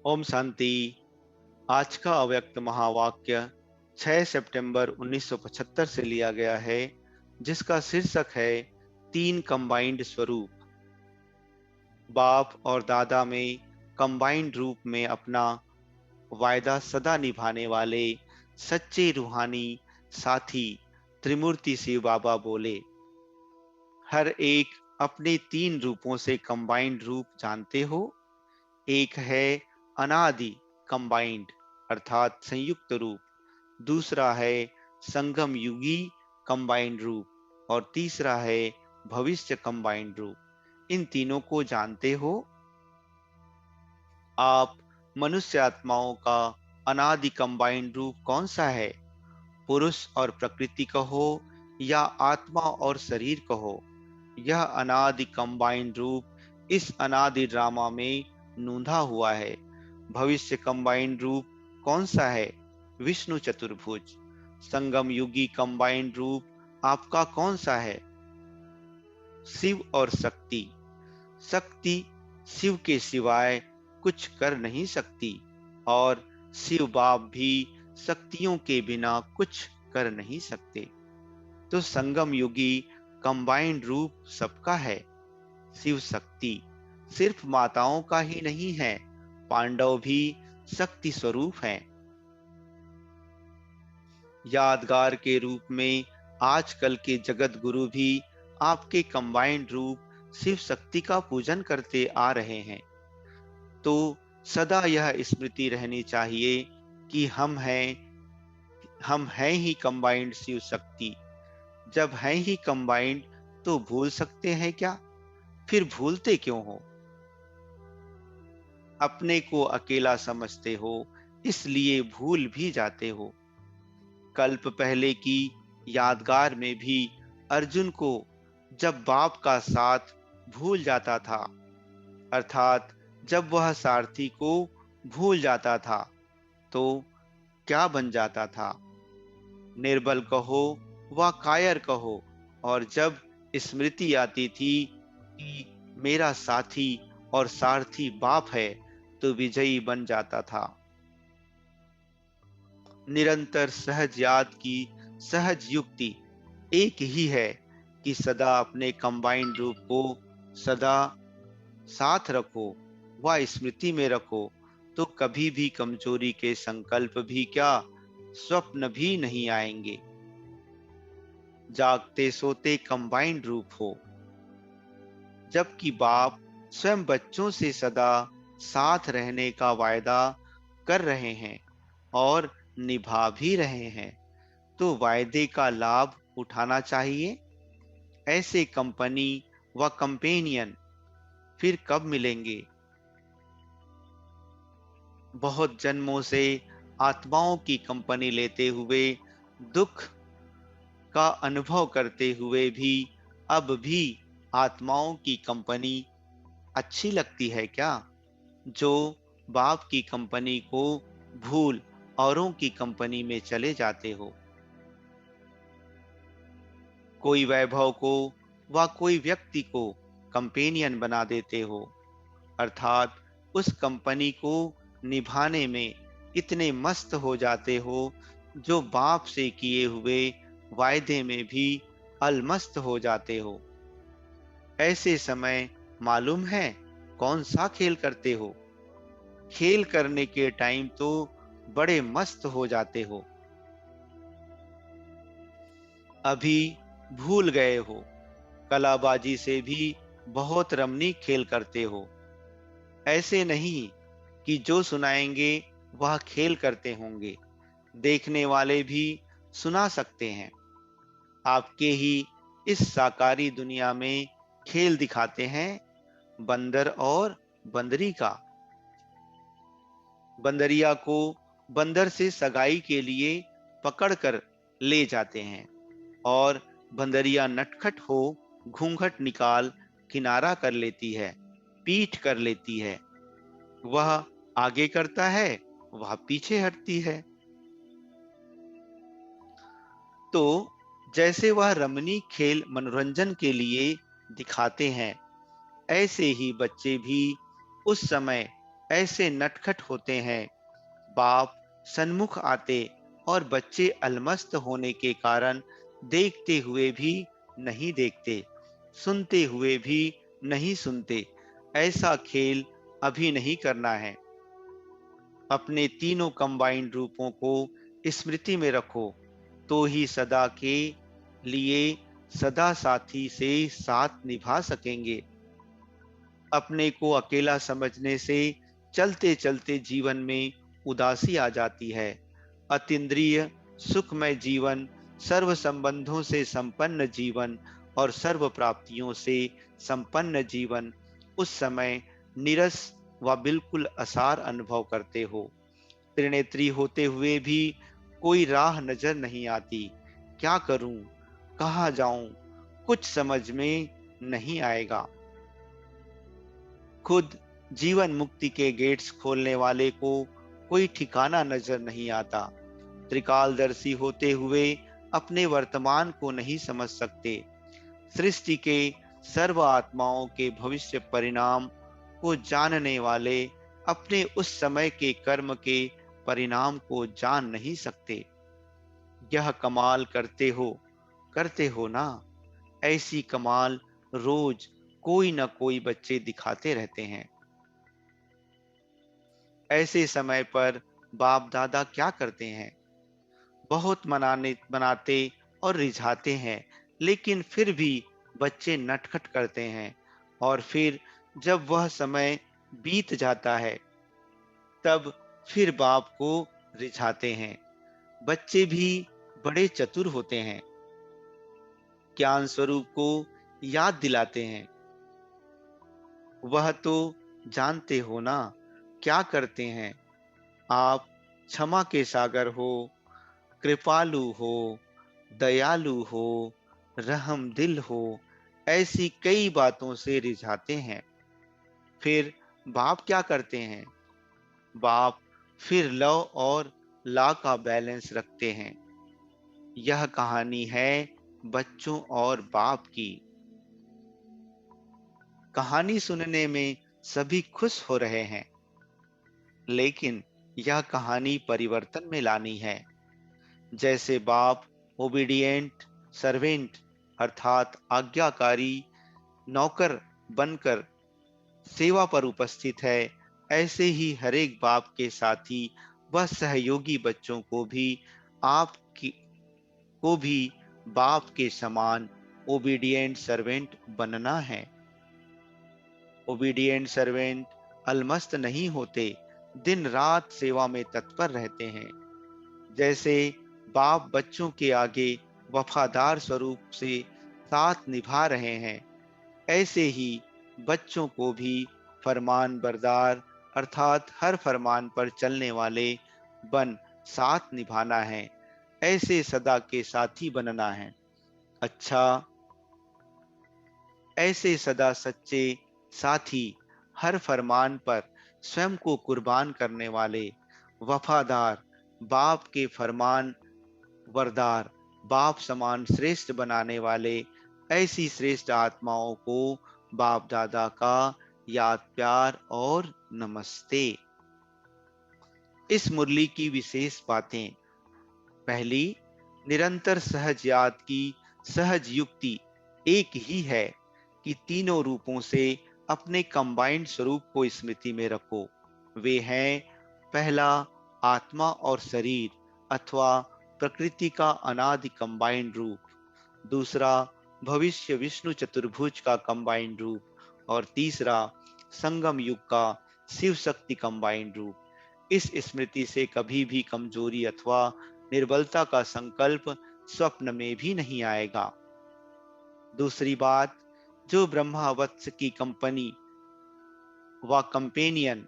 ओम शांति। आज का अव्यक्त महावाक्य 6 सितंबर 1975 से लिया गया है, जिसका शीर्षक है तीन कंबाइंड स्वरूप। बाप और दादा में कंबाइंड रूप में अपना वायदा सदा निभाने वाले सच्चे रूहानी साथी त्रिमूर्ति शिव बाबा बोले, हर एक अपने तीन रूपों से कंबाइंड रूप जानते हो। एक है अनादि कंबाइंड अर्थात संयुक्त रूप, दूसरा है संगम युगी कंबाइंड रूप और तीसरा है भविष्य कंबाइंड रूप। इन तीनों को जानते हो। आप मनुष्य आत्माओं का अनादि कंबाइंड रूप कौन सा है? पुरुष और प्रकृति कहो या आत्मा और शरीर कहो, यह अनादि कंबाइंड रूप इस अनादि ड्रामा में नूंधा हुआ है। भविष्य कंबाइंड रूप कौन सा है? विष्णु चतुर्भुज। संगम युगी कंबाइंड रूप आपका कौन सा है? शिव और शक्ति। शक्ति शिव के सिवाय कुछ कर नहीं सकती और शिव बाप भी शक्तियों के बिना कुछ कर नहीं सकते। तो संगम युगी कंबाइंड रूप सबका है। शिव शक्ति सिर्फ माताओं का ही नहीं है, पांडव भी शक्ति स्वरूप हैं। यादगार के रूप में आजकल के जगत गुरु भी आपके कंबाइंड रूप शिव शक्ति का पूजन करते आ रहे हैं। तो सदा यह स्मृति रहनी चाहिए कि हम हैं ही कंबाइंड शिव शक्ति। जब हैं ही कंबाइंड तो भूल सकते हैं क्या? फिर भूलते क्यों हो? अपने को अकेला समझते हो, इसलिए भूल भी जाते हो। कल्प पहले की यादगार में भी अर्जुन को जब बाप का साथ भूल जाता था, अर्थात जब वह सारथी को भूल जाता था, तो क्या बन जाता था? निर्बल कहो व कायर कहो। और जब स्मृति आती थी कि मेरा साथी और सारथी बाप है, तो विजयी बन जाता था। निरंतर सहज याद की सहज युक्ति एक ही है कि सदा अपने कंबाइंड रूप को सदा साथ रखो व स्मृति में रखो, तो कभी भी कमजोरी के संकल्प भी क्या, स्वप्न भी नहीं आएंगे। जागते सोते कंबाइंड रूप हो, जबकि बाप स्वयं बच्चों से सदा साथ रहने का वायदा कर रहे हैं और निभा भी रहे हैं, तो वायदे का लाभ उठाना चाहिए। ऐसे कंपनी व कंपेनियन फिर कब मिलेंगे? बहुत जन्मों से आत्माओं की कंपनी लेते हुए, दुख का अनुभव करते हुए भी अब भी आत्माओं की कंपनी अच्छी लगती है क्या? जो बाप की कंपनी को भूल औरों की कंपनी में चले जाते हो। कोई वैभव को व कोई व्यक्ति को कंपेनियन बना देते हो, अर्थात उस कंपनी को निभाने में इतने मस्त हो जाते हो, जो बाप से किए हुए वायदे में भी अलमस्त हो जाते हो। ऐसे समय मालूम है कौन सा खेल करते हो? खेल करने के टाइम तो बड़े मस्त हो जाते हो, अभी भूल गए हो। कलाबाजी से भी बहुत रमणीक खेल करते हो। ऐसे नहीं कि जो सुनाएंगे वह खेल करते होंगे, देखने वाले भी सुना सकते हैं। आपके ही इस साकारी दुनिया में खेल दिखाते हैं बंदर और बंदरी का। बंदरिया को बंदर से सगाई के लिए पकड़कर ले जाते हैं और बंदरिया नटखट हो घूंघट निकाल किनारा कर लेती है, पीठ कर लेती है। वह आगे करता है, वह पीछे हटती है। तो जैसे वह रमणीक खेल मनोरंजन के लिए दिखाते हैं, ऐसे ही बच्चे भी उस समय ऐसे नटखट होते हैं। बाप सन्मुख आते और बच्चे अलमस्त होने के कारण देखते हुए भी नहीं देखते, सुनते हुए भी नहीं सुनते। ऐसा खेल अभी नहीं करना है। अपने तीनों कंबाइंड रूपों को स्मृति में रखो, तो ही सदा के लिए सदा साथी से साथ निभा सकेंगे। अपने को अकेला समझने से चलते चलते जीवन में उदासी आ जाती है। अतीन्द्रिय सुखमय जीवन, सर्व संबंधों से संपन्न जीवन और सर्व प्राप्तियों से संपन्न जीवन, उस समय नीरस व बिल्कुल असार अनुभव करते हो। त्रिनेत्री होते हुए भी कोई राह नजर नहीं आती। क्या करूं, कहाँ जाऊं, कुछ समझ में नहीं आएगा। खुद जीवन मुक्ति के गेट्स खोलने वाले को कोई ठिकाना नजर नहीं आता। त्रिकालदर्शी होते हुए अपने वर्तमान को नहीं समझ सकते। सृष्टि के सर्व आत्माओं के भविष्य परिणाम को जानने वाले अपने उस समय के कर्म के परिणाम को जान नहीं सकते। यह कमाल करते हो ना। ऐसी कमाल रोज कोई न कोई बच्चे दिखाते रहते हैं। ऐसे समय पर बाप दादा क्या करते हैं? बहुत मनाते और रिझाते हैं, लेकिन फिर भी बच्चे नटखट करते हैं। और फिर जब वह समय बीत जाता है, तब फिर बाप को रिझाते हैं। बच्चे भी बड़े चतुर होते हैं। ज्ञान स्वरूप को याद दिलाते हैं। वह तो जानते हो ना क्या करते हैं। आप क्षमा के सागर हो, कृपालु हो, दयालु हो, रहम दिल हो, ऐसी कई बातों से रिझाते हैं। फिर बाप क्या करते हैं? बाप फिर लव और ला का बैलेंस रखते हैं। यह कहानी है बच्चों और बाप की। कहानी सुनने में सभी खुश हो रहे हैं, लेकिन यह कहानी परिवर्तन में लानी है। जैसे बाप ओबीडिएंट सर्वेंट अर्थात आज्ञाकारी नौकर बनकर सेवा पर उपस्थित है, ऐसे ही हरेक बाप के साथी व सहयोगी बच्चों को भी आपकी को भी बाप के समान ओबीडिएंट सर्वेंट बनना है। ओबीडिएंट सर्वेंट अलमस्त नहीं होते, दिन रात सेवा में तत्पर रहते हैं। जैसे बाप बच्चों के आगे वफादार स्वरूप से साथ निभा रहे हैं, ऐसे ही बच्चों को भी फरमान बरदार अर्थात हर फरमान पर चलने वाले बन साथ निभाना है। ऐसे सदा के साथी बनना है। अच्छा, ऐसे सदा सच्चे साथी, हर फरमान पर स्वयं को कुर्बान करने वाले, वफादार, बाप के फरमान वरदार, बाप समान श्रेष्ठ बनाने वाले, ऐसी श्रेष्ठ आत्माओं को बाप दादा का याद प्यार और नमस्ते। इस मुरली की विशेष बातें। पहली, निरंतर सहज याद की सहज युक्ति एक ही है कि तीनों रूपों से अपने कंबाइंड स्वरूप को स्मृति में रखो। वे हैं, पहला आत्मा और शरीर अथवा प्रकृति का अनादि कंबाइंड रूप, दूसरा भविष्य विष्णु चतुर्भुज का कंबाइंड रूप और तीसरा संगम युग का शिव शक्ति कंबाइंड रूप। इस स्मृति से कभी भी कमजोरी अथवा निर्बलता का संकल्प स्वप्न में भी नहीं आएगा। दूसरी बात, जो ब्रह्मावत्स की कंपनी व कंपेनियन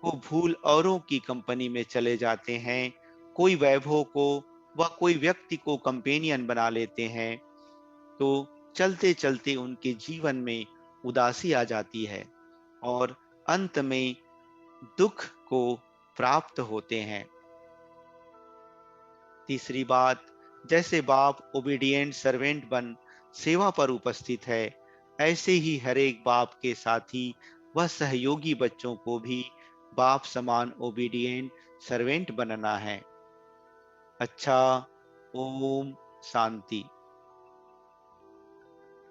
को भूल औरों की कंपनी में चले जाते हैं, कोई वैभव को व कोई व्यक्ति को कंपेनियन बना लेते हैं, तो चलते चलते उनके जीवन में उदासी आ जाती है और अंत में दुख को प्राप्त होते हैं। तीसरी बात, जैसे बाप ओबीडिएंट सर्वेंट बन सेवा पर उपस्थित है, ऐसे ही हरेक बाप के साथी व सहयोगी बच्चों को भी बाप समान ओबीडिएंट सर्वेंट बनना है। अच्छा, ओम शांति।